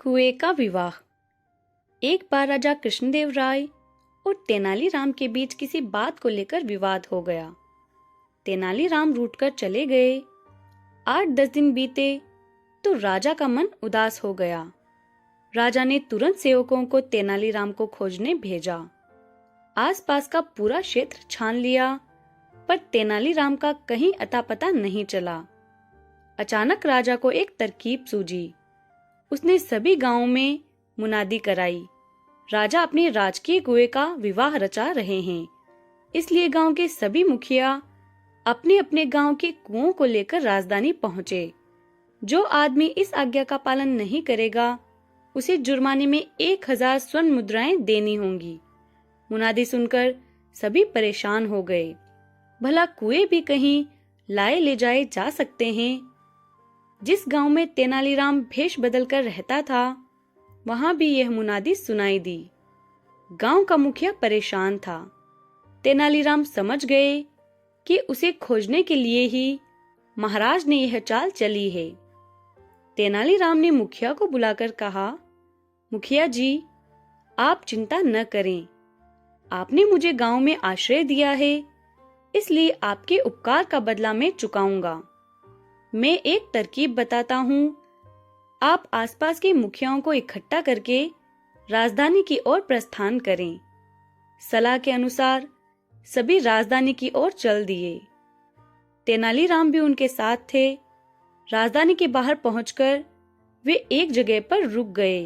कुएं का विवाह। एक बार राजा कृष्णदेव राय और तेनालीराम के बीच किसी बात को लेकर विवाद हो गया। तेनालीराम रूठकर चले गए। 8-10 दिन बीते तो राजा का मन उदास हो गया। राजा ने तुरंत सेवकों को तेनालीराम को खोजने भेजा। आसपास का पूरा क्षेत्र छान लिया, पर तेनालीराम का कहीं अता पता नहीं चला। अचानक राजा को एक तरकीब सूझी। उसने सभी गांवों में मुनादी कराई, राजा अपने राजकीय कुएं का विवाह रचा रहे हैं, इसलिए गांव के सभी मुखिया अपने अपने गांव के कुओं को लेकर राजधानी पहुंचे। जो आदमी इस आज्ञा का पालन नहीं करेगा, उसे जुर्माने में 1000 स्वर्ण मुद्राएं देनी होंगी। मुनादी सुनकर सभी परेशान हो गए। भला कुएं भी कहीं लाए ले जाए जा सकते हैं। जिस गांव में तेनालीराम भेष बदलकर रहता था, वहां भी यह मुनादी सुनाई दी। गांव का मुखिया परेशान था। तेनालीराम समझ गए कि उसे खोजने के लिए ही महाराज ने यह चाल चली है। तेनालीराम ने मुखिया को बुलाकर कहा, मुखिया जी, आप चिंता न करें। आपने मुझे गांव में आश्रय दिया है, इसलिए आपके उपकार का बदला मैं चुकाऊंगा। मैं एक तरकीब बताता हूँ। आप आसपास के मुखियाओं को इकट्ठा करके राजधानी की ओर प्रस्थान करें। सलाह के अनुसार सभी राजधानी की ओर चल दिए। तेनालीराम भी उनके साथ थे। राजधानी के बाहर पहुंचकर वे एक जगह पर रुक गए।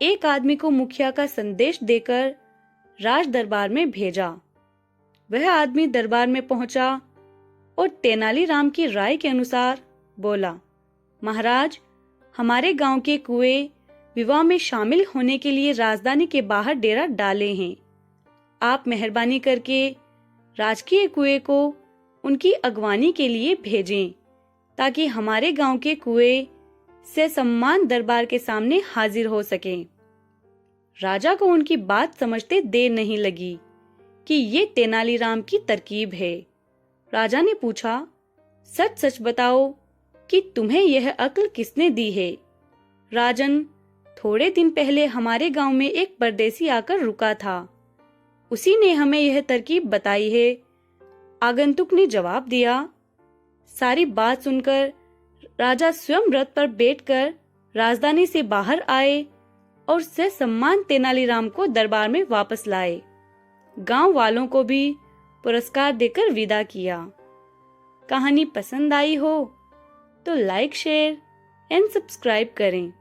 एक आदमी को मुखिया का संदेश देकर राज दरबार में भेजा। वह आदमी दरबार में पहुंचा और तेनालीराम की राय के अनुसार बोला, महाराज, हमारे गांव के कुएं विवाह में शामिल होने के लिए राजधानी के बाहर डेरा डाले हैं। आप मेहरबानी करके राजकीय कुएं को उनकी अगवानी के लिए भेजें, ताकि हमारे गांव के कुएं से सम्मान दरबार के सामने हाजिर हो सकें। राजा को उनकी बात समझते देर नहीं लगी कि ये तेनालीराम की तरकीब है। राजा ने पूछा, सच सच बताओ कि तुम्हें यह अक्ल किसने दी है? राजन, थोड़े दिन पहले हमारे गांव में एक परदेसी आकर रुका था। उसी ने हमें यह तरकीब बताई है, आगंतुक ने जवाब दिया। सारी बात सुनकर राजा स्वयं रथ पर बैठकर राजधानी से बाहर आए और ससम्मान तेनालीराम को दरबार में वापस लाए। गांव वालों को भी पुरस्कार देकर विदा किया। कहानी पसंद आई हो तो लाइक, शेयर एंड सब्सक्राइब करें।